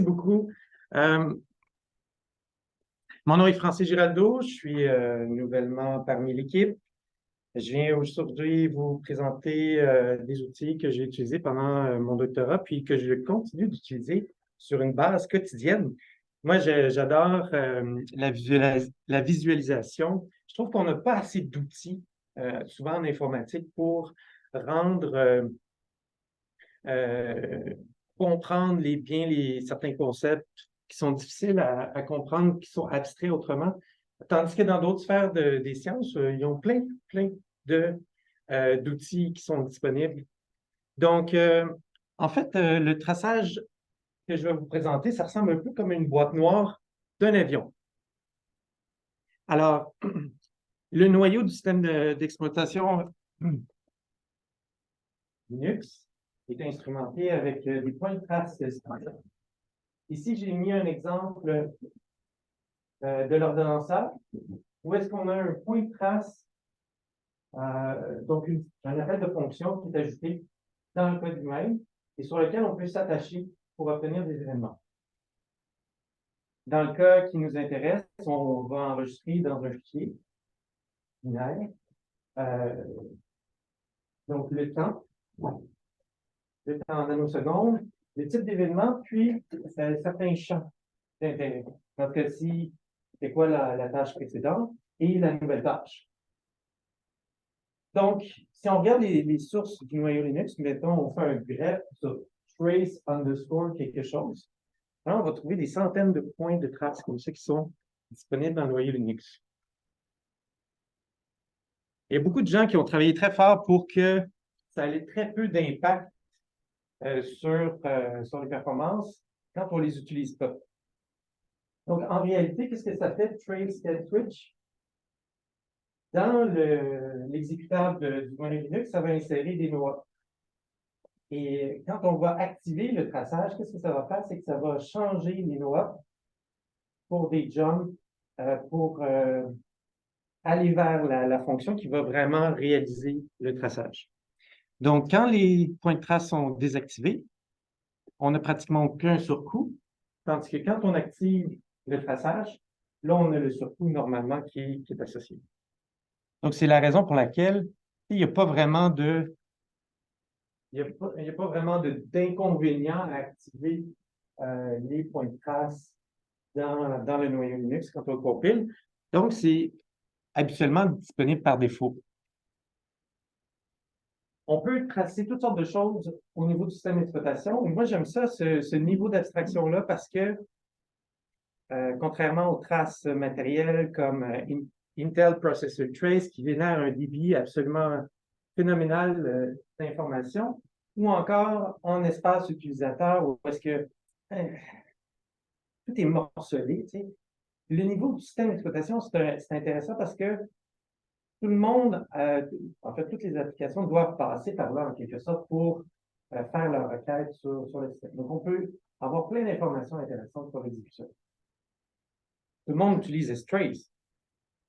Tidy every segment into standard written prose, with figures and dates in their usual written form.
Beaucoup. Euh, Mon nom est Francis Giraldo, je suis nouvellement parmi l'équipe. Je viens aujourd'hui vous présenter des outils que j'ai utilisés pendant mon doctorat, puis que je continue d'utiliser sur une base quotidienne. Moi, j'adore la visualisation. Je trouve qu'on n'a pas assez d'outils, souvent en informatique, pour rendre euh, comprendre certains concepts qui sont difficiles à comprendre, qui sont abstraits autrement. Tandis que dans d'autres sphères des sciences, ils ont plein d'outils qui sont disponibles. Donc, en fait, le traçage que je vais vous présenter, ça ressemble un peu comme une boîte noire d'un avion. Alors, le noyau du système d'exploitation Linux est instrumenté avec des points de trace standards. Ici, j'ai mis un exemple de l'ordonnanceur, où est-ce qu'on a un point de trace, donc un appel de fonction qui est ajouté dans le code lui-même et sur lequel on peut s'attacher pour obtenir des événements. Dans le cas qui nous intéresse, on va enregistrer dans un fichier binaire, euh, donc le temps en nanosecondes, le type d'événement, puis certains champs d'intérêt. Dans ce cas-ci, c'est quoi la tâche précédente et la nouvelle tâche. Donc, si on regarde les sources du noyau Linux, mettons, on fait un grep sur trace underscore quelque chose, là, on va trouver des centaines de points de traces comme ça qui sont disponibles dans le noyau Linux. Il y a beaucoup de gens qui ont travaillé très fort pour que ça ait très peu d'impact sur les performances quand on ne les utilise pas. Donc, en réalité, qu'est-ce que ça fait, trace get switch? Dans l'exécutable du noyau Linux, ça va insérer des noix. Et quand on va activer le traçage, qu'est-ce que ça va faire? C'est que ça va changer les noix pour des jumps, pour aller vers la fonction qui va vraiment réaliser le traçage. Donc, quand les points de trace sont désactivés, on n'a pratiquement aucun surcoût, tandis que quand on active le traçage, là, on a le surcoût normalement qui est associé. Donc, c'est la raison pour laquelle il n'y a pas vraiment d'inconvénient à activer les points de trace dans le noyau Linux quand on le compile. Donc, c'est habituellement disponible par défaut. On peut tracer toutes sortes de choses au niveau du système d'exploitation. Moi, j'aime ça, ce niveau d'abstraction-là, parce que, contrairement aux traces matérielles comme Intel Processor Trace, qui génère un débit absolument phénoménal d'informations, ou encore en espace utilisateur, où est-ce que tout est morcelé. Tu sais. Le niveau du système d'exploitation, c'est intéressant parce que tout le monde, en fait, toutes les applications doivent passer par là, en quelque sorte, pour faire leur requête sur le système. Donc, on peut avoir plein d'informations intéressantes sur l'exécution. Tout le monde utilise strace.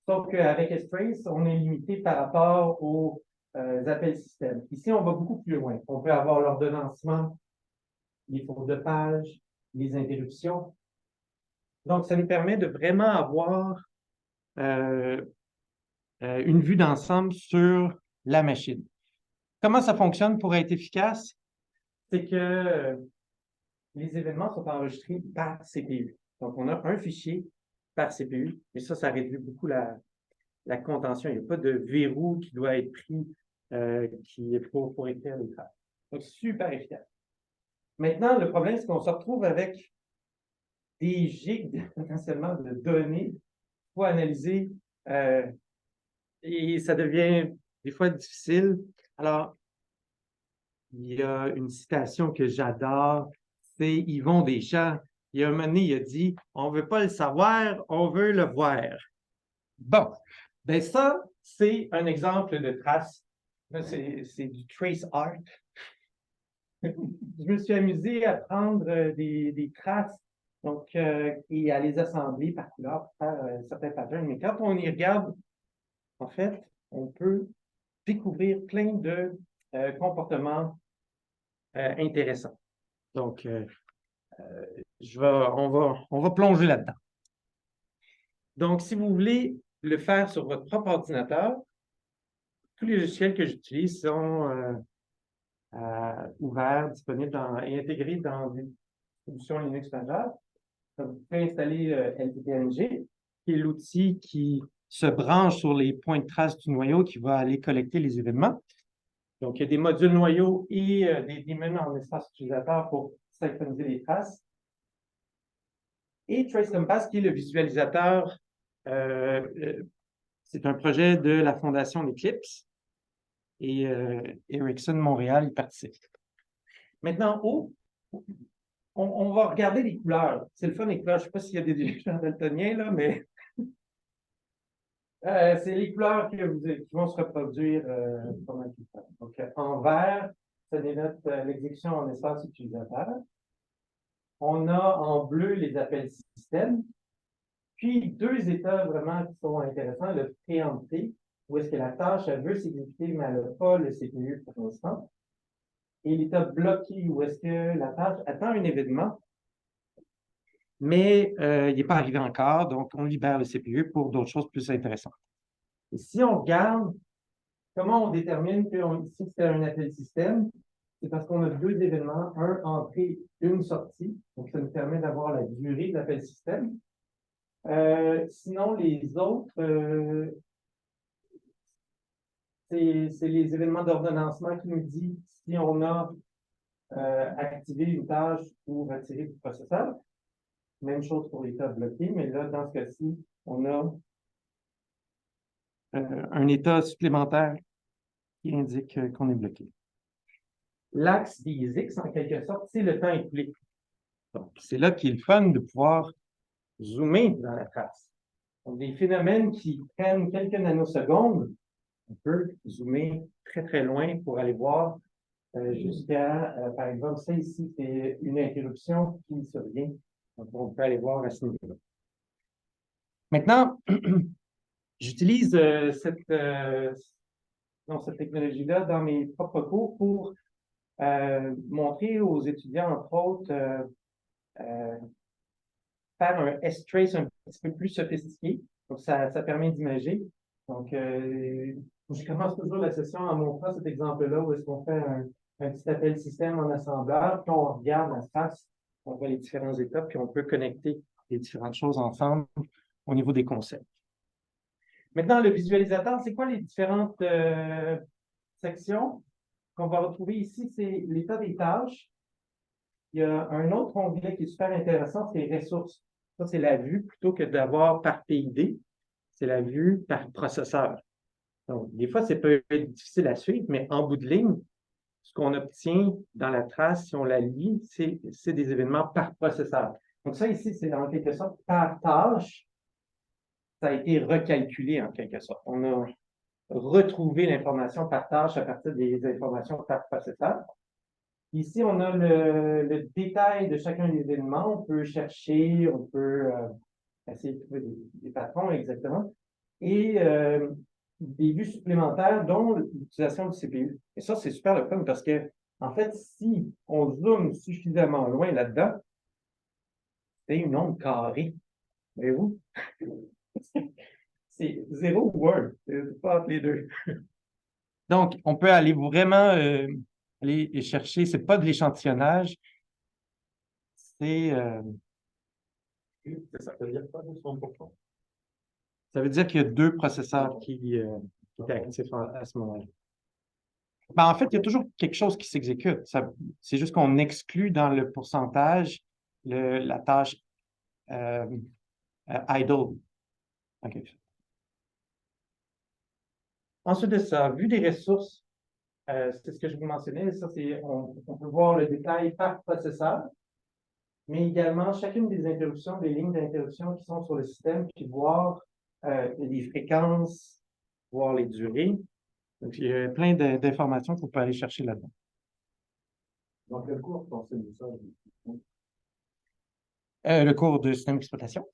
Sauf qu'avec strace, on est limité par rapport aux appels système. Ici, on va beaucoup plus loin. On peut avoir l'ordonnancement, les fautes de page, les interruptions. Donc, ça nous permet de vraiment avoir une vue d'ensemble sur la machine. Comment ça fonctionne pour être efficace? C'est que les événements sont enregistrés par CPU. Donc, on a un fichier par CPU, et ça réduit beaucoup la contention. Il n'y a pas de verrou qui doit être pris pour écrire les traces. Donc, super efficace. Maintenant, le problème, c'est qu'on se retrouve avec des gigs potentiellement de données pour analyser et ça devient des fois difficile. Alors, il y a une citation que j'adore, c'est Yvon Deschamps. Il y a un moment donné, il a dit « On ne veut pas le savoir, on veut le voir ». Bon, ben ça, c'est un exemple de trace. C'est du trace art. Je me suis amusé à prendre des traces donc, et à les assembler par couleur pour faire certains patterns. Mais quand on y regarde, en fait, on peut découvrir plein de comportements intéressants. Donc, on va plonger là-dedans. Donc, si vous voulez le faire sur votre propre ordinateur, tous les logiciels que j'utilise sont ouverts, disponibles et intégrés dans des distributions Linux majeures. Donc, vous pouvez installer LTTNG, qui est l'outil qui se branche sur les points de trace du noyau qui va aller collecter les événements. Donc, il y a des modules noyaux et des daemons en espace utilisateur pour synchroniser les traces. Et Trace Compass, qui est le visualisateur, c'est un projet de la Fondation Eclipse. Et Ericsson Montréal y participe. Maintenant, en haut, on va regarder les couleurs. C'est le fun, les couleurs. Je ne sais pas s'il y a des gens daltoniens, là, mais c'est les couleurs qui vont se reproduire pendant tout le temps. Donc, en vert, ça dénote l'exécution en espace utilisateur. On a en bleu les appels système. Puis, deux états vraiment qui sont intéressants. Le préempté, où est-ce que la tâche, elle veut s'exécuter, mais elle n'a pas le CPU pour l'instant. Et l'état bloqué, où est-ce que la tâche attend un événement, mais il n'est pas arrivé encore, donc on libère le CPU pour d'autres choses plus intéressantes. Et si on regarde comment on détermine que ici c'est un appel système, c'est parce qu'on a deux événements, un entrée, une sortie. Donc, ça nous permet d'avoir la durée de l'appel système. Sinon, les autres, c'est les événements d'ordonnancement qui nous disent si on a activé une tâche ou retiré du processeur. Même chose pour l'état bloqué, mais là, dans ce cas-ci, on a un état supplémentaire qui indique qu'on est bloqué. L'axe des X, en quelque sorte, c'est le temps écoulé. Donc, c'est là qu'il est le fun de pouvoir zoomer dans la trace. Donc, des phénomènes qui prennent quelques nanosecondes, on peut zoomer très, très loin pour aller voir jusqu'à, par exemple, ça ici, c'est une interruption qui survient. Donc, on peut aller voir à ce niveau-là. Maintenant, j'utilise cette technologie-là dans mes propres cours pour montrer aux étudiants, entre autres, faire un S-Trace un petit peu plus sophistiqué. Donc, ça permet d'imager. Donc, je commence toujours la session en montrant cet exemple-là où est-ce qu'on fait un petit appel système en assembleur, puis on regarde la face, on voit les différentes étapes, puis on peut connecter les différentes choses ensemble au niveau des concepts. Maintenant, le visualisateur, c'est quoi les différentes sections qu'on va retrouver ici? C'est l'état des tâches. Il y a un autre onglet qui est super intéressant, c'est les ressources. Ça, c'est la vue plutôt que d'avoir par PID. C'est la vue par processeur. Donc, des fois, ça peut être difficile à suivre, mais en bout de ligne, ce qu'on obtient dans la trace, si on la lit, c'est des événements par processeur. Donc, ça ici, c'est en quelque sorte par tâche. Ça a été recalculé en quelque sorte. On a retrouvé l'information par tâche à partir des informations par processeur. Ici, on a le détail de chacun des événements. On peut chercher, on peut essayer de trouver des patrons exactement. Et des vues supplémentaires, dont l'utilisation du CPU. Et ça, c'est super le fun parce que, en fait, si on zoome suffisamment loin là-dedans, c'est une onde carrée. Voyez-vous? C'est zéro ou un. C'est pas entre les deux. Donc, on peut aller vraiment aller chercher, c'est pas de l'échantillonnage, c'est... Ça veut dire pas 200%. Ça veut dire qu'il y a deux processeurs qui étaient actifs à ce moment-là. Ben, en fait, il y a toujours quelque chose qui s'exécute. C'est juste qu'on exclut dans le pourcentage la tâche idle. Okay. Ensuite de ça, vue des ressources, c'est ce que je vous mentionnais. Ça, on peut voir le détail par processeur, mais également chacune des interruptions, des lignes d'interruption qui sont sur le système, puis voir les fréquences, voir les durées. Donc, il y a plein d'informations qu'on peut aller chercher là-dedans. Dans quel cours pensez-vous ça? Le cours de système d'exploitation.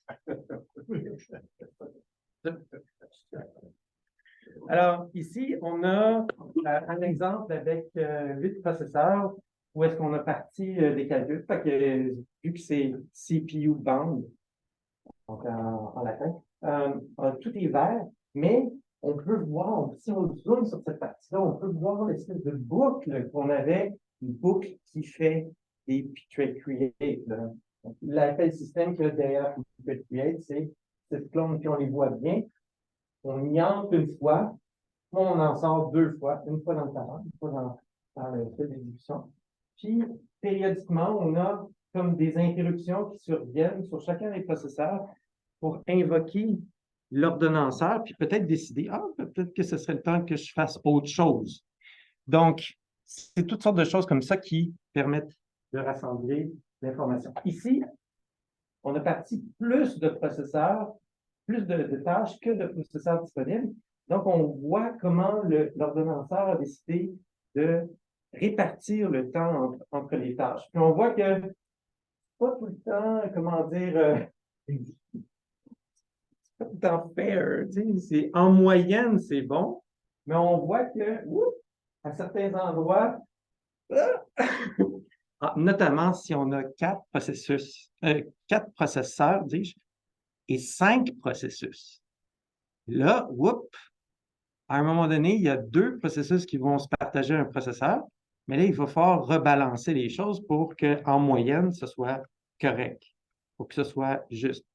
Alors, ici, on a un exemple avec 8 processeurs. où est-ce qu'on a parti des calculs. Fait que, vu que c'est CPU bound, donc en latin, tout est vert, mais on peut voir, si on zoome sur cette partie-là, on peut voir l'espèce de boucle qu'on avait, une boucle qui fait des Putrid Create. L'appel système que derrière Putrid Create, c'est cette clone, puis on les voit bien. On y entre une fois, on en sort deux fois, une fois dans le talent, une fois dans le fil d'exécution. Puis, périodiquement, on a comme des interruptions qui surviennent sur chacun des processeurs pour invoquer l'ordonnanceur, puis peut-être décider, ah, peut-être que ce serait le temps que je fasse autre chose. Donc, c'est toutes sortes de choses comme ça qui permettent de rassembler l'information. Ici, on a parti plus de processeurs, plus de tâches que de processeurs disponibles. Donc, on voit comment l'ordonnanceur a décidé de répartir le temps entre les tâches. Puis on voit que pas tout le temps, comment dire, pas tout le temps fair. En moyenne, c'est bon, mais on voit que, à certains endroits, notamment si on a quatre processeurs, dis-je, et 5 processus. Là, à un moment donné, il y a 2 processus qui vont se partager un processeur, mais là, il va falloir rebalancer les choses pour qu'en moyenne, ce soit correct, pour que ce soit juste.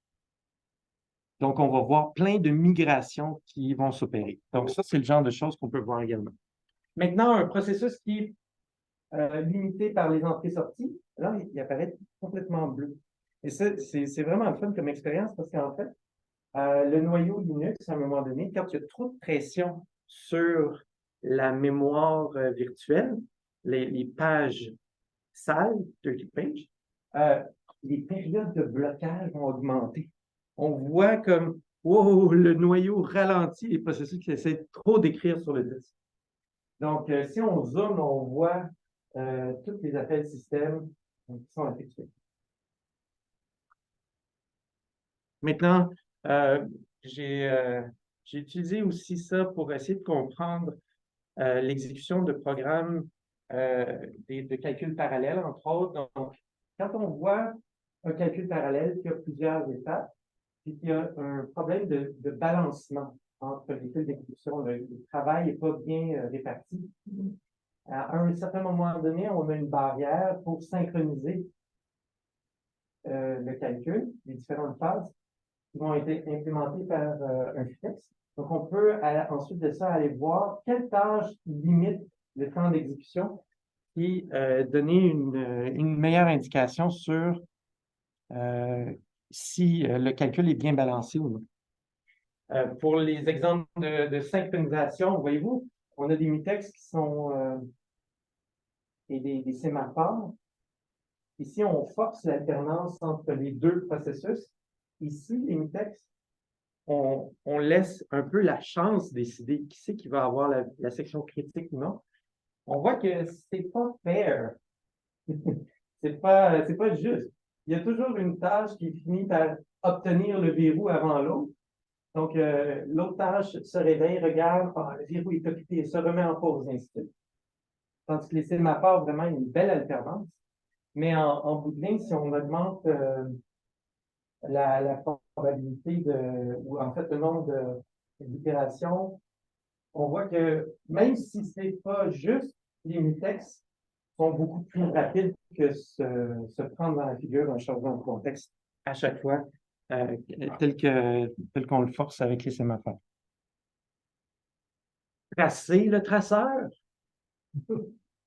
Donc, on va voir plein de migrations qui vont s'opérer. Donc, ça, c'est le genre de choses qu'on peut voir également. Maintenant, un processus qui est limité par les entrées-sorties, là, il apparaît complètement bleu. Et ça, c'est vraiment le fun comme expérience parce qu'en fait, le noyau Linux, à un moment donné, quand il y a trop de pression sur la mémoire virtuelle, les pages sales, dirty page, les périodes de blocage vont augmenter. On voit comme, wow, le noyau ralentit les processus qui essaient trop d'écrire sur le disque. Donc, si on zoome, on voit tous les appels système qui sont effectués. Maintenant, j'ai utilisé aussi ça pour essayer de comprendre l'exécution de programmes de calcul parallèle, entre autres. Donc, quand on voit un calcul parallèle qui a plusieurs étapes, puis qu'il y a un problème de balancement entre les fils d'exécution, le travail n'est pas bien réparti. À un certain moment donné, on a une barrière pour synchroniser le calcul, les différentes phases qui vont être implémentées par un FITEX. Donc, on peut ensuite de ça aller voir quelle tâche limite le temps d'exécution et donner une meilleure indication sur si le calcul est bien balancé ou non. Pour les exemples de synchronisation, voyez-vous, on a des mutex qui sont des sémaphores. Ici, on force l'alternance entre les deux processus. Ici, les mutex, on laisse un peu la chance décider qui c'est qui va avoir la section critique ou non. On voit que c'est pas fair. c'est pas juste. Il y a toujours une tâche qui finit par obtenir le verrou avant l'autre. Donc, l'autre tâche se réveille, regarde, le verrou est occupé, se remet en pause, ainsi de suite. Tandis que les sémaphores, vraiment, une belle alternance. Mais en bout de ligne, si on augmente la probabilité ou en fait le nombre d'itérations, on voit que même si ce n'est pas juste, les mutex sont beaucoup plus rapides que se prendre dans la figure un changement de contexte à chaque fois, tel qu'on le force avec les sémaphores. Tracer le traceur.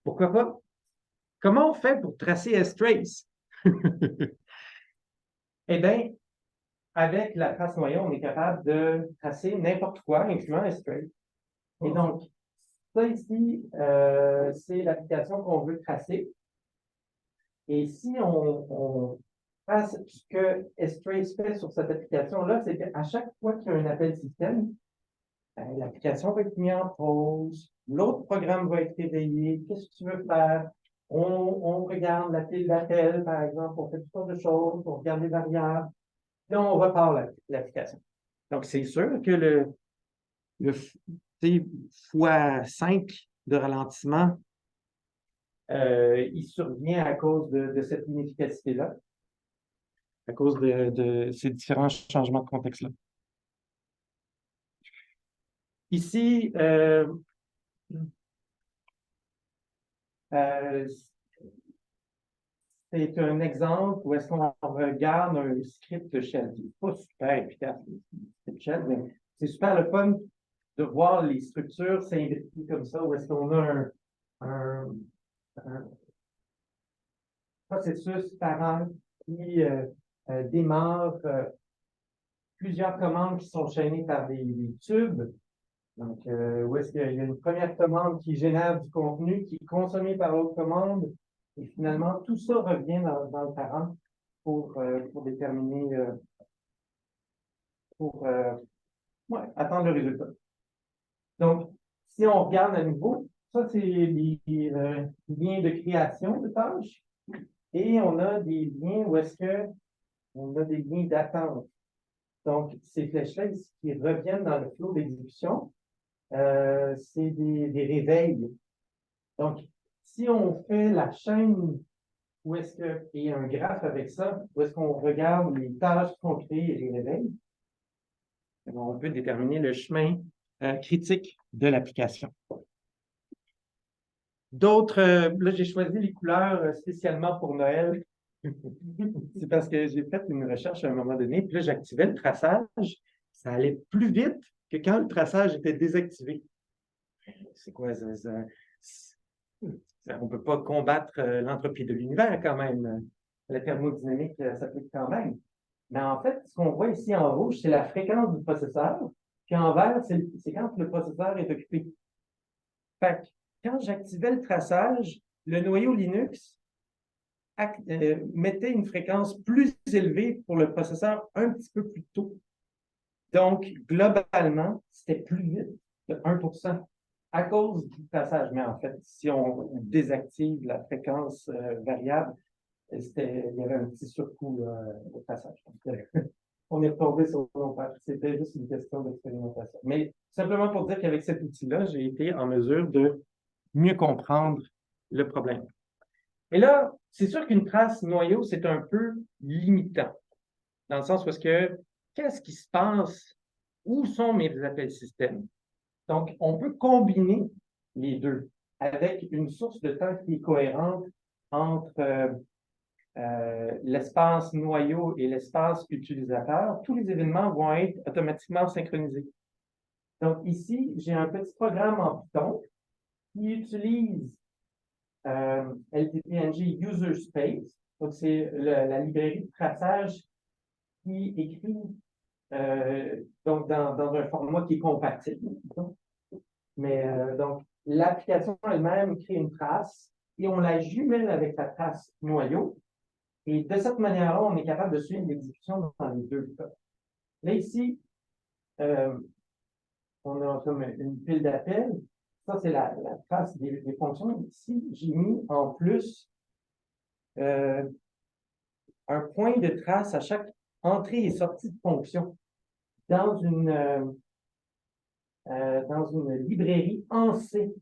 Pourquoi pas? Comment on fait pour tracer strace? Eh bien, avec la trace noyau, on est capable de tracer n'importe quoi, incluant strace. Et donc, ça ici, c'est l'application qu'on veut tracer. Et si on fasse ce que strace fait sur cette application-là, c'est qu'à chaque fois qu'il y a un appel système, l'application va être mise en pause, l'autre programme va être réveillé. Qu'est-ce que tu veux faire? On regarde la pile d'appel, par exemple, on fait toutes sortes de choses, on regarde les variables, puis on repart l'application. Donc, c'est sûr que le x5 de ralentissement il survient à cause de cette inefficacité-là, à cause de ces différents changements de contexte-là. Ici, c'est un exemple où est-ce qu'on regarde un script shell. C'est pas super efficace, le script shell, mais c'est super le fun de voir les structures s'invertir comme ça, où est-ce qu'on a un processus parent qui démarre plusieurs commandes qui sont chaînées par des tubes. Donc, où est-ce qu'il y a une première commande qui génère du contenu qui est consommé par l'autre commande, et finalement, tout ça revient dans le parent pour déterminer, ouais, attendre le résultat. Donc, si on regarde à nouveau, ça, c'est les liens de création de tâches. Et on a des liens où est-ce que on a des liens d'attente. Donc, ces flèches-là qui reviennent dans le flot d'exécution, c'est des réveils. Donc, si on fait la chaîne où est-ce que, et un graphe avec ça, où est-ce qu'on regarde les tâches qu'on crée et les réveils, on peut déterminer le chemin critique de l'application. D'autres, là, j'ai choisi les couleurs spécialement pour Noël. C'est parce que j'ai fait une recherche à un moment donné, puis là, j'activais le traçage. Ça allait plus vite que quand le traçage était désactivé. C'est quoi ça? On ne peut pas combattre l'entropie de l'univers quand même. La thermodynamique s'applique quand même. Mais en fait, ce qu'on voit ici en rouge, c'est la fréquence du processeur. Puis en vert, c'est quand le processeur est occupé. Fait que quand j'activais le traçage, le noyau Linux mettait une fréquence plus élevée pour le processeur un petit peu plus tôt. Donc, globalement, c'était plus vite de 1% à cause du traçage. Mais en fait, si on désactive la fréquence variable, il y avait un petit surcoût au traçage. Donc, on est retombé sur nos pattes. C'était juste une question d'expérimentation. Mais simplement pour dire qu'avec cet outil-là, j'ai été en mesure de mieux comprendre le problème. Et là, c'est sûr qu'une trace noyau, c'est un peu limitant, dans le sens où qu'est-ce qui se passe? Où sont mes appels systèmes? Donc, on peut combiner les deux avec une source de temps qui est cohérente entre l'espace noyau et l'espace utilisateur. Tous les événements vont être automatiquement synchronisés. Donc, ici, j'ai un petit programme en Python qui utilise LTPNG User Space. Donc, c'est la librairie de traçage qui écrit donc dans un format qui est compatible. Mais donc, l'application elle-même crée une trace et on la jumelle avec la trace noyau. Et de cette manière-là, on est capable de suivre l'exécution dans les deux cas. Là, ici, on a comme une pile d'appels. Ça, c'est la trace des fonctions. Ici, j'ai mis en plus un point de trace à chaque entrée et sortie de fonction dans une librairie en C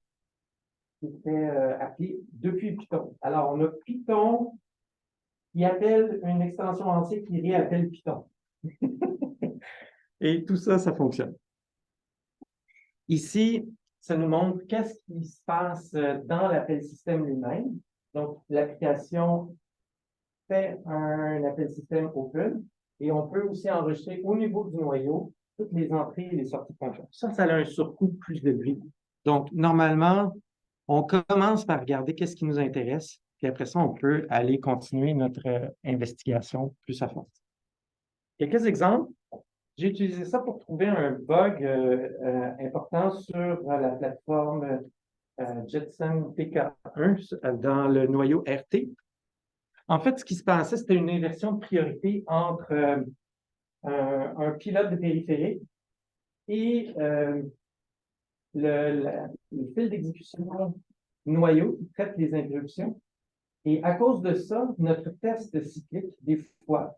qui était appelée depuis Python. Alors, on a Python qui appelle une extension en C qui réappelle Python. Et tout ça, ça fonctionne. Ici, ça nous montre qu'est-ce qui se passe dans l'appel système lui-même. Donc, l'application fait un appel système open et on peut aussi enregistrer au niveau du noyau toutes les entrées et les sorties de fonction. Ça a un surcoût plus élevé. Donc, normalement, on commence par regarder qu'est-ce qui nous intéresse, puis après ça, on peut aller continuer notre investigation plus à fond. Quelques exemples. J'ai utilisé ça pour trouver un bug important sur la plateforme Jetson PK1 dans le noyau RT. En fait, ce qui se passait, c'était une inversion de priorité entre un pilote de périphérique et le fil d'exécution noyau qui traite les interruptions. Et à cause de ça, notre test cyclique, des fois,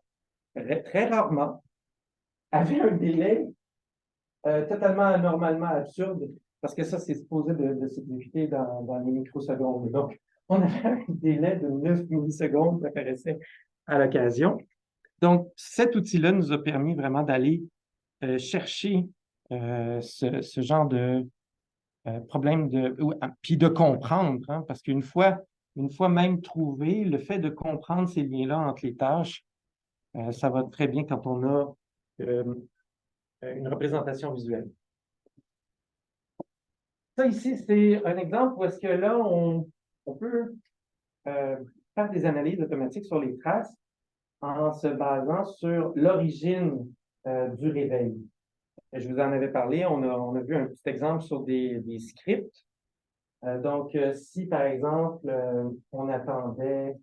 très rarement, avait un délai totalement anormalement absurde, parce que ça, c'est supposé de s'exécuter dans les microsecondes. Donc, on avait un délai de 9 millisecondes qui apparaissait à l'occasion. Donc, cet outil-là nous a permis vraiment d'aller chercher ce genre de problème puis de comprendre, hein, parce une fois même trouvé, le fait de comprendre ces liens-là entre les tâches, ça va très bien quand on a une représentation visuelle. Ça ici, c'est un exemple où est-ce que là, on peut faire des analyses automatiques sur les traces en se basant sur l'origine du réveil. Je vous en avais parlé, on a vu un petit exemple sur des scripts. Donc, si par exemple, on attendait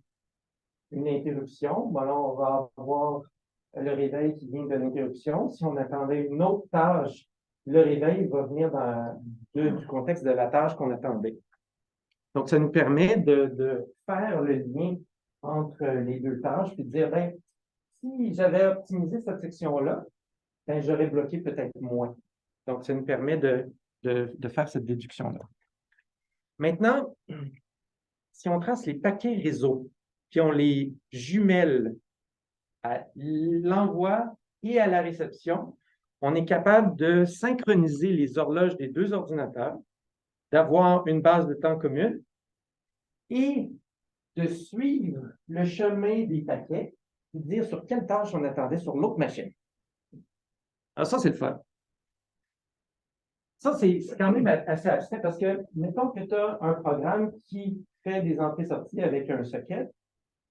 une interruption, bon, là, on va avoir le réveil qui vient de l'interruption. Si on attendait une autre tâche, le réveil va venir du contexte de la tâche qu'on attendait. Donc, ça nous permet de faire le lien entre les deux tâches puis de dire, ben, si j'avais optimisé cette section-là, ben, j'aurais bloqué peut-être moins. Donc, ça nous permet de faire cette déduction-là. Maintenant, si on trace les paquets réseau, puis on les jumelle à l'envoi et à la réception, on est capable de synchroniser les horloges des deux ordinateurs, d'avoir une base de temps commune et de suivre le chemin des paquets, de dire sur quelle tâche on attendait sur l'autre machine. Alors ça, c'est le fun. Ça, c'est quand même assez abstrait parce que, mettons que tu as un programme qui fait des entrées-sorties avec un socket,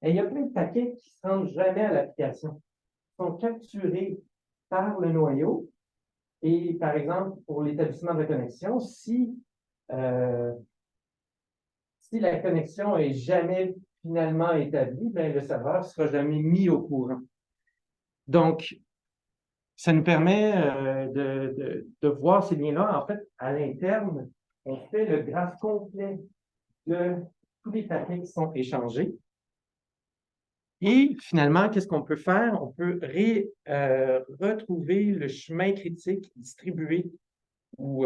et il y a plein de paquets qui ne se rendent jamais à l'application. Ils sont capturés par le noyau. Et par exemple, pour l'établissement de connexion, si la connexion est jamais finalement établie, ben, le serveur ne sera jamais mis au courant. Donc, ça nous permet de voir ces liens-là. En fait, à l'interne, on fait le graphe complet de tous les paquets qui sont échangés. Et finalement, qu'est-ce qu'on peut faire? On peut retrouver le chemin critique distribué ou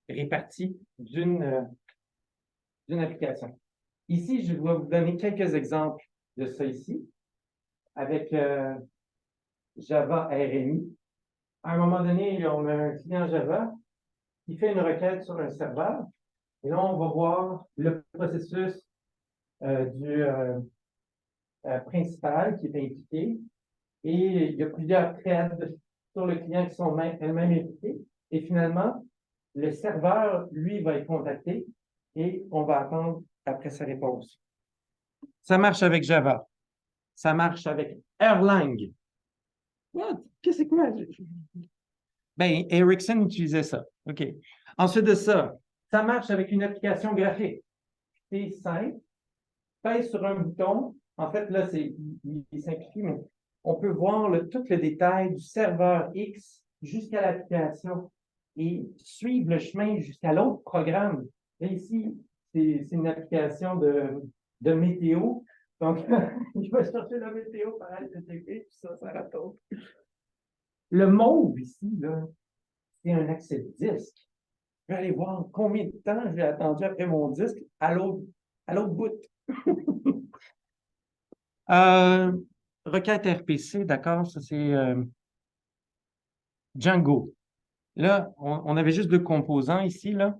réparti d'une application. Ici, je vais vous donner quelques exemples de ça ici, avec Java RMI. À un moment donné, on a un client Java qui fait une requête sur un serveur. Et là, on va voir le processus du principal qui est impliqué. Et il y a plusieurs threads sur le client qui sont elles-mêmes impliqués. Et finalement, le serveur, lui, va être contacté et on va attendre après sa réponse. Ça marche avec Java. Ça marche avec Erlang. What? Qu'est-ce que c'est quoi? Ben, Ericsson utilisait ça. OK. Ensuite de ça, ça marche avec une application graphique. C'est simple. Pèse sur un bouton. En fait, là, il est simplifié, mais on peut voir tout le détail du serveur X jusqu'à l'application et suivre le chemin jusqu'à l'autre programme. Là, ici, c'est une application de météo. Donc, il va chercher la météo par HTTP, puis ça raconte. Le mauve ici, là, c'est un accès disque. Je vais aller voir combien de temps j'ai attendu après mon disque à l'autre bout. Requête RPC, d'accord, ça c'est Django. Là, on avait juste deux composants ici, là.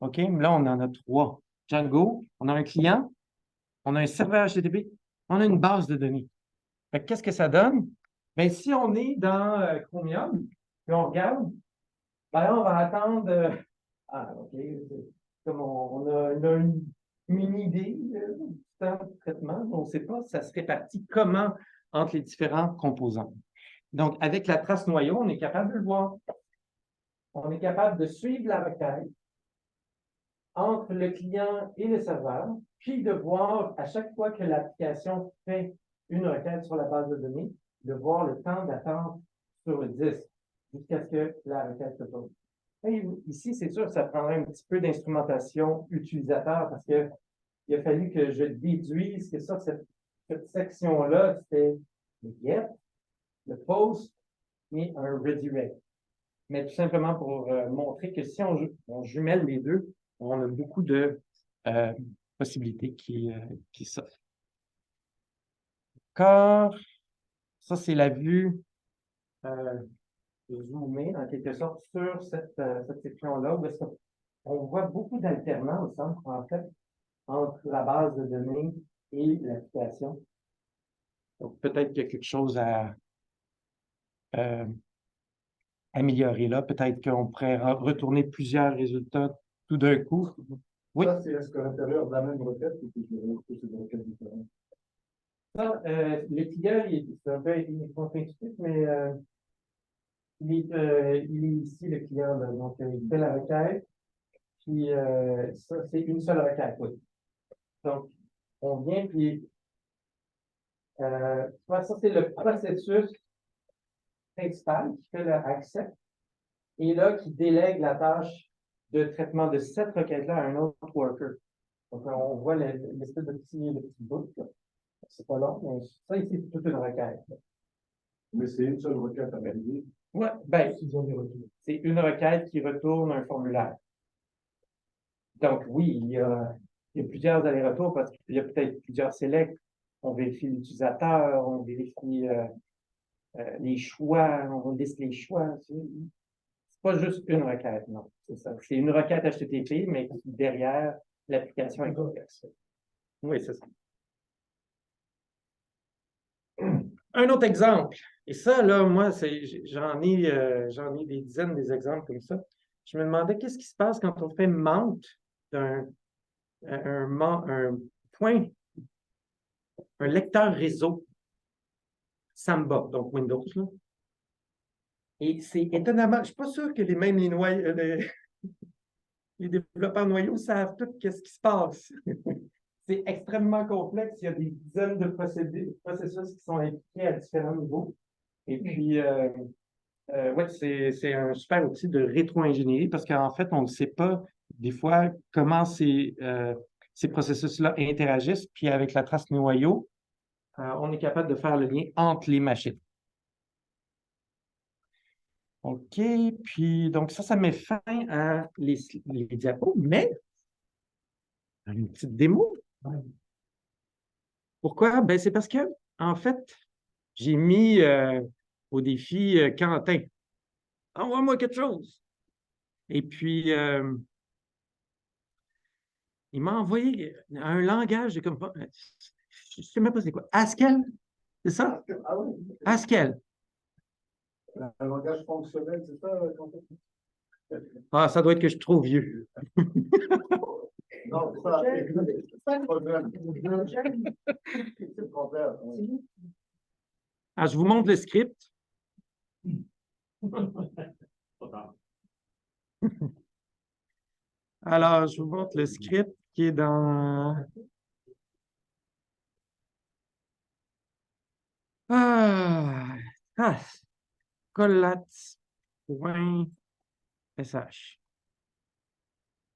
OK, mais là, on en a trois. Django, on a un client, on a un serveur HTTP, on a une base de données. Qu'est-ce que ça donne? Bien, si on est dans Chromium, puis on regarde, ben là, on va attendre. OK. Comme on a une idée du temps de traitement, mais on ne sait pas si ça se répartit comment entre les différents composants. Donc, avec la trace noyau, on est capable de le voir. On est capable de suivre la requête entre le client et le serveur, puis de voir à chaque fois que l'application fait une requête sur la base de données, de voir le temps d'attente sur le disque jusqu'à ce que la requête se pose. Et ici, c'est sûr que ça prendrait un petit peu d'instrumentation utilisateur parce qu'il a fallu que je déduise que cette section-là, c'était le get, le post et un redirect. Mais tout simplement pour montrer que si on jumelle les deux, on a beaucoup possibilités qui s'offrent. D'accord. Ça, c'est la vue zoomée, en quelque sorte, sur cette section-là, où est-ce qu'on voit beaucoup d'alternance, hein, en fait, entre la base de données et l'application. Donc, peut-être qu'il y a quelque chose à euh, améliorer là. Peut-être qu'on pourrait retourner plusieurs résultats tout d'un coup. Oui. Ça, c'est est-ce qu'à l'intérieur de la même requête ou que c'est des requêtes différentes? Ça, le Tigger, c'est un peu contre-intuitif, mais il est ici le client. Là. Donc, il fait la requête, puis ça, c'est une seule requête. Oui. Donc, on vient, puis ça, c'est le processus principal qui fait le accept et là, qui délègue la tâche de traitement de cette requête-là à un autre worker. Donc, on voit l'espèce de petit bout. C'est pas long, mais ça ici, c'est toute une requête. Mais c'est une seule requête à valider. Oui, ben, c'est une requête qui retourne un formulaire. Donc, oui, il y a plusieurs allers-retours parce qu'il y a peut-être plusieurs selects. On vérifie l'utilisateur, on vérifie les choix, on liste les choix. C'est pas juste une requête, non. C'est ça. C'est une requête HTTP, mais derrière, l'application est complexe. Oui, c'est ça. Un autre exemple. Et ça, là, moi, j'en ai des dizaines d'exemples comme ça. Je me demandais qu'est-ce qui se passe quand on fait mount d'un un point, un lecteur réseau Samba, donc Windows. Là. Et c'est étonnamment, je ne suis pas sûr que les développeurs noyaux savent tout ce qui se passe. C'est extrêmement complexe. Il y a des dizaines de processus qui sont impliqués à différents niveaux. Et puis, ouais, c'est un super outil de rétro-ingénierie parce qu'en fait, on ne sait pas des fois comment ces processus-là interagissent. Puis avec la trace noyau, on est capable de faire le lien entre les machines. OK, puis donc ça met fin à les diapos, mais une petite démo. Pourquoi? Ben, c'est parce que, en fait, j'ai mis au défi Quentin. Envoie-moi quelque chose. Et puis, il m'a envoyé un langage, je ne sais même pas c'est quoi. Haskell? C'est ça? Ah oui, Haskell. un langage fonctionnel, c'est ça? Ah, ça doit être que je suis trop vieux. Non, ça, c'est le problème. C'est le problème. Ah, je vous montre le script. Alors, je vous montre le script qui est dans... Ah, collat.sh.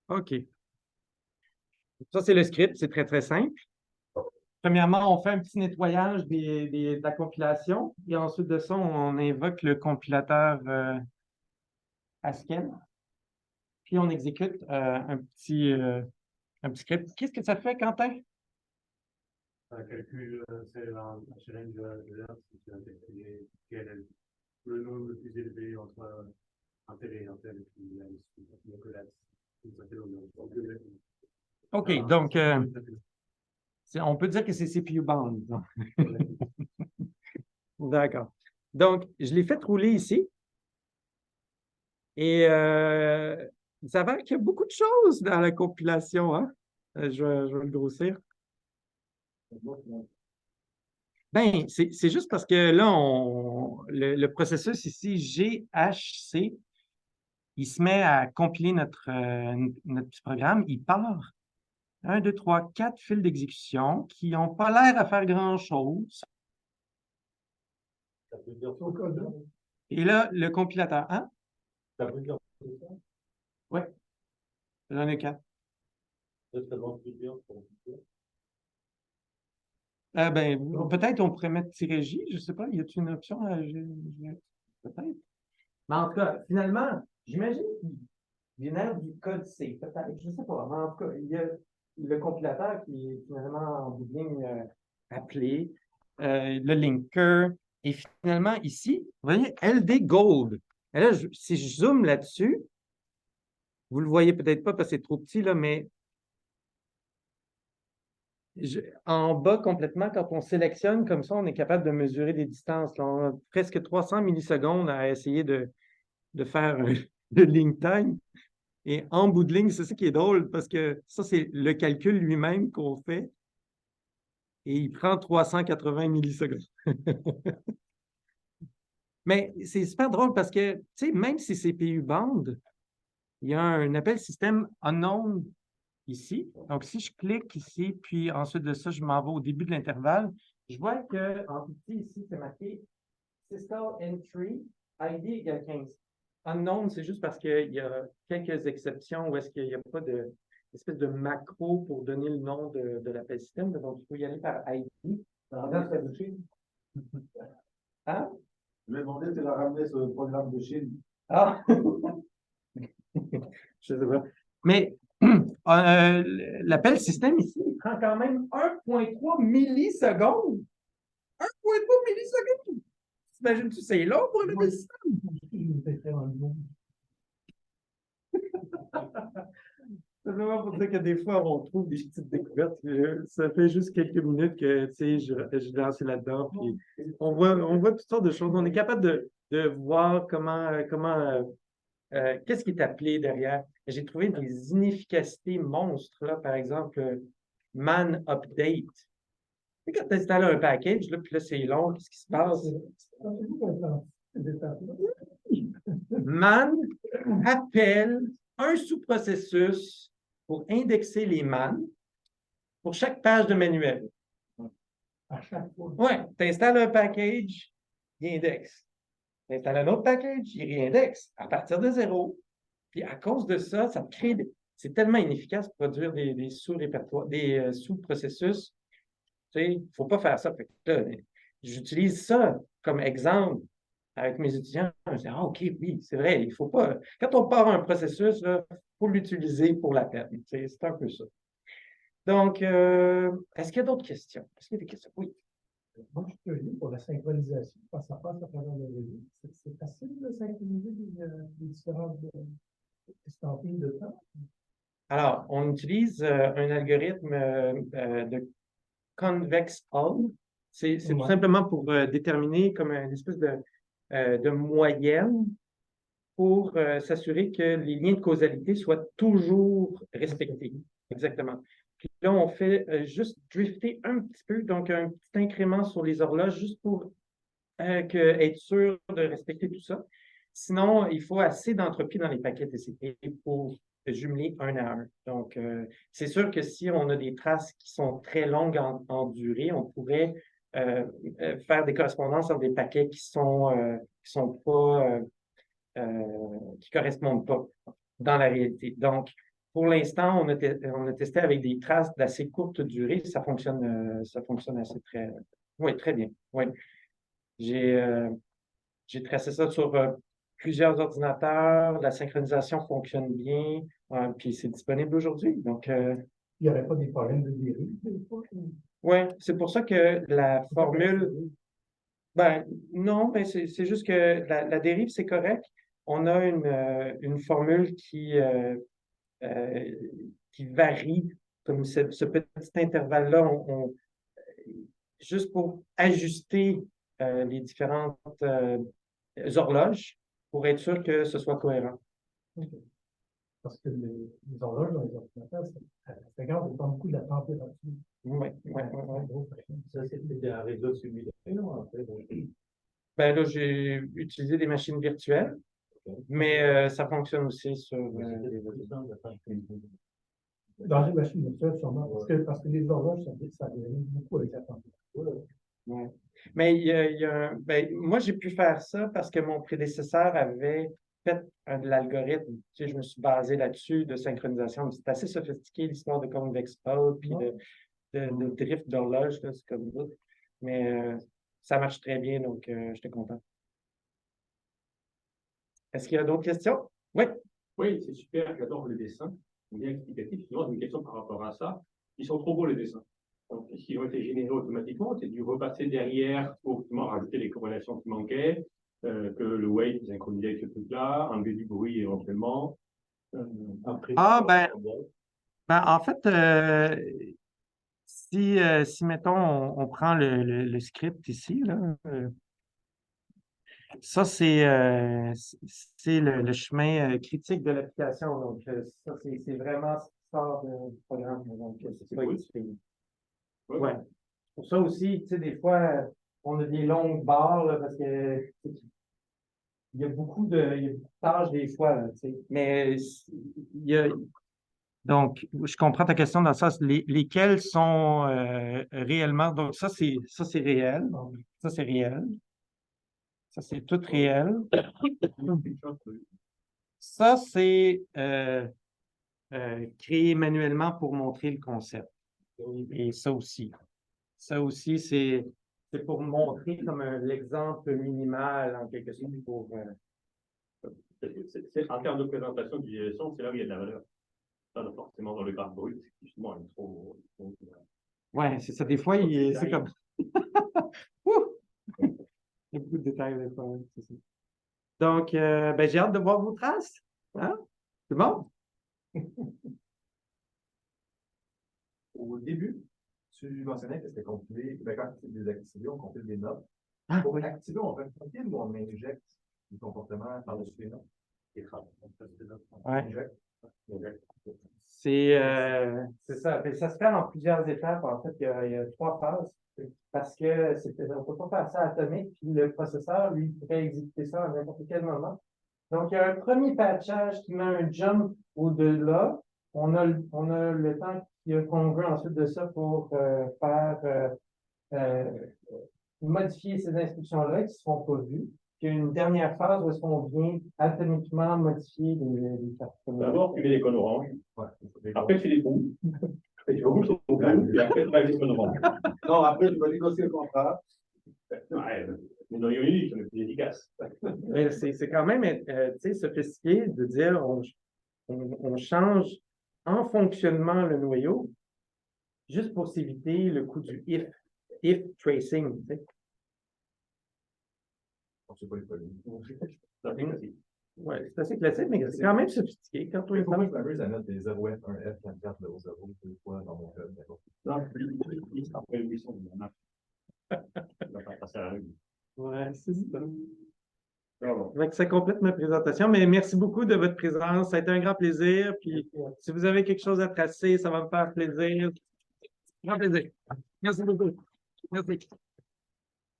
OK. Ça, c'est le script. C'est très, très simple. Premièrement, on fait un petit nettoyage de la compilation et ensuite de ça, on invoque le compilateur Haskell. Puis on exécute un petit script. Qu'est-ce que ça fait, Quentin? Un calcul, c'est la challenge de l'heure, c'est un calculer quel est le nombre le plus élevé entre un tel et un tel, et puis donc là, ça fait le OK, donc on peut dire que c'est CPU bound. D'accord. Donc, je l'ai fait rouler ici. Et il s'avère qu'il y a beaucoup de choses dans la compilation. Hein? Je vais le grossir. Ben, c'est juste parce que là, le processus ici, GHC, il se met à compiler notre petit programme. Il part 1, 2, 3, 4 fils d'exécution qui n'ont pas l'air à faire grand-chose. Et là, le compilateur, hein? Oui, j'en ai 4. Ben, peut-être on pourrait mettre -J, je ne sais pas, y a-t-il une option? Peut-être. Mais en tout cas, finalement, j'imagine qu'il génère du code C, peut-être, je ne sais pas. Mais en tout cas, il le compilateur qui est finalement en bout de ligne appelé, le linker, et finalement ici, vous voyez, LD Gold. Et là, si je zoome là-dessus, vous ne le voyez peut-être pas parce que c'est trop petit, là, mais en bas complètement, quand on sélectionne comme ça, on est capable de mesurer des distances. Là. On a presque 300 millisecondes à essayer de faire le link time. Et en bout de ligne, c'est ça qui est drôle parce que ça, c'est le calcul lui-même qu'on fait et il prend 380 millisecondes. Mais c'est super drôle parce que, tu sais, même si c'est CPU bande, il y a un appel système unknown ici. Donc, si je clique ici, puis ensuite de ça, je m'en vais au début de l'intervalle, je vois qu'en petit ici, c'est marqué System Entry ID égale 15. Unknown, c'est juste parce qu'il y a quelques exceptions où est-ce qu'il n'y a pas d'espèce de macro pour donner le nom de l'appel système. Donc, il faut y aller par ID. Hein? Je vais demander de la ramener sur le programme de Chine. Ah! Je sais pas. Mais l'appel système ici, il prend quand même 1,3 millisecondes. 1,3 millisecondes! T'imagines-tu, c'est long pour un appel système? C'est vraiment pour dire que des fois, on trouve des petites découvertes. Ça fait juste quelques minutes que je lance là-dedans. Puis on voit toutes sortes de choses. On est capable de voir qu'est-ce qui est appelé derrière. J'ai trouvé des inefficacités monstres, là, par exemple, man update. Tu sais, quand tu installes un package, là, puis là, c'est long, qu'est-ce qui se passe? Man appelle un sous-processus pour indexer les man pour chaque page de manuel. À chaque fois. Oui, tu installes un package, il indexe. Tu installes un autre package, il réindexe à partir de zéro. Puis à cause de ça, ça crée c'est tellement inefficace de produire des sous-répertoires, des sous-processus. Tu sais, il ne faut pas faire ça. Fait que là, j'utilise ça comme exemple avec mes étudiants. Je dis, ah, OK, oui, c'est vrai, il faut pas. Quand on part un processus, il faut l'utiliser pour la peine. Tu sais, c'est un peu ça. Donc, est-ce qu'il y a d'autres questions? Est-ce qu'il y a des questions? Oui. Moi, je suis curieux pour la synchronisation, quand ça passe à travers le réseau. C'est facile de synchroniser les différentes estampilles de temps? Alors, on utilise un algorithme de convex hull. C'est tout simplement pour déterminer comme une espèce de moyenne pour s'assurer que les liens de causalité soient toujours respectés. Exactement. Puis là, on fait juste drifter un petit peu, donc un petit incrément sur les horloges, juste pour être sûr de respecter tout ça. Sinon, il faut assez d'entropie dans les paquets TCP pour jumeler un à un. Donc, c'est sûr que si on a des traces qui sont très longues en durée, on pourrait faire des correspondances entre des paquets qui correspondent pas dans la réalité. Donc, pour l'instant, on a testé avec des traces d'assez courte durée. Ça fonctionne assez oui, très bien. Oui. J'ai tracé ça sur plusieurs ordinateurs. La synchronisation fonctionne bien. Puis c'est disponible aujourd'hui. Donc, il n'y aurait pas des problèmes de dérive, des fois? oui, c'est pour ça que la formule. Ben, non, ben c'est juste que la dérive, c'est correct. On a une formule qui varie, comme ce petit intervalle-là, juste pour ajuster les différentes horloges pour être sûr que ce soit cohérent. Okay. Parce que les horloges dans les ordinateurs, ça garde pas beaucoup de la température. Oui. Ça, c'était un réseau simulé, en fait. Ben là, j'ai utilisé des machines virtuelles, mais ça fonctionne aussi sur dans une machine virtuelle, sûrement, parce que les horloges, ça varie beaucoup avec la température. Ouais. Mais moi, j'ai pu faire ça parce que mon prédécesseur avait fait de l'algorithme. Tu sais, je me suis basé là-dessus de synchronisation. C'est assez sophistiqué, l'histoire de convex hull puis de drift d'horloge, c'est comme ça. Mais ça marche très bien, donc j'étais content. Est-ce qu'il y a d'autres questions? Oui. Oui, c'est super, j'adore le dessin. bien explicatif. Sinon, j'ai une question par rapport à ça. Ils sont trop beaux, les dessins. Donc, s'ils ont été générés automatiquement, c'est dû repasser derrière pour justement rajouter les corrélations qui manquaient, que le weight synchronisé avec ce truc-là, enlever du bruit éventuellement. Après, Ah, ben, en fait, si mettons, on prend le script ici, là, ça, c'est le chemin critique de l'application. Donc, ça, c'est vraiment ce qui sort du programme. Donc, c'est pas utile. Ouais. Pour ça aussi, tu sais, des fois, on a des longues barres, là, parce que il y a beaucoup de tâches des fois, là, tu sais. Mais il y a, donc, je comprends ta question dans le sens, lesquels sont réellement. Donc, ça, c'est réel. Donc, ça, c'est réel. Ça, c'est tout réel. Ça, c'est créé manuellement pour montrer le concept. Et ça aussi. Ça aussi, c'est pour montrer comme l'exemple minimal, en quelque sorte, pour. En termes de présentation d'utilisation, c'est là où il y a de la valeur. Pas forcément dans le graphe brut, qui justement est trop. Ouais, c'est ça. Des fois, c'est comme. Ouh! Il y a beaucoup de détails des fois, ouais, c'est ça. Donc, ben, j'ai hâte de voir vos traces. Hein? C'est bon? Au début, tu mentionnais que c'était compilé, ben, quand c'est désactivé, on compile des notes. Ah, Pour oui. activer, on fait un compile ou on injecte du comportement par-dessus les notes? Ouais. Injecte. C'est ça. Fait que ça se fait en plusieurs étapes. En fait, il y a 3 phases. Parce que on ne peut pas faire ça atomique, puis le processeur, lui, pourrait exécuter ça à n'importe quel moment. Donc, il y a un premier patchage qui met un jump au-delà. On a le temps qu'on veut ensuite de ça pour modifier ces instructions-là qui ne seront pas vues. Puis il y a une dernière phase où est-ce qu'on vient atomiquement modifier les cartes. D'abord, tu mets les cônes oranges. Ouais. Après, tu fais les trous. Les trous sont bleus. Et après, tu mets les cônes oranges. Non, après, je vais négocier le contrat. Ouais, mais dans Unity, c'est plus efficace. Mais c'est quand même tu sais, sophistiqué de dire on change en fonctionnement le noyau juste pour s'éviter le coup du if tracing. Tu sais. C'est pas les polynes. Ouais, c'est assez classique, mais c'est quand même sophistiqué. Quand on est Pourquoi je m'amuse à mettre des 0F, 1F, 4400 deux fois dans mon code? Non, après 800, ouais, c'est ça. Donc, ça complète ma présentation, mais merci beaucoup de votre présence. Ça a été un grand plaisir. Puis, si vous avez quelque chose à tracer, ça va me faire plaisir. Grand plaisir. Merci beaucoup. Merci.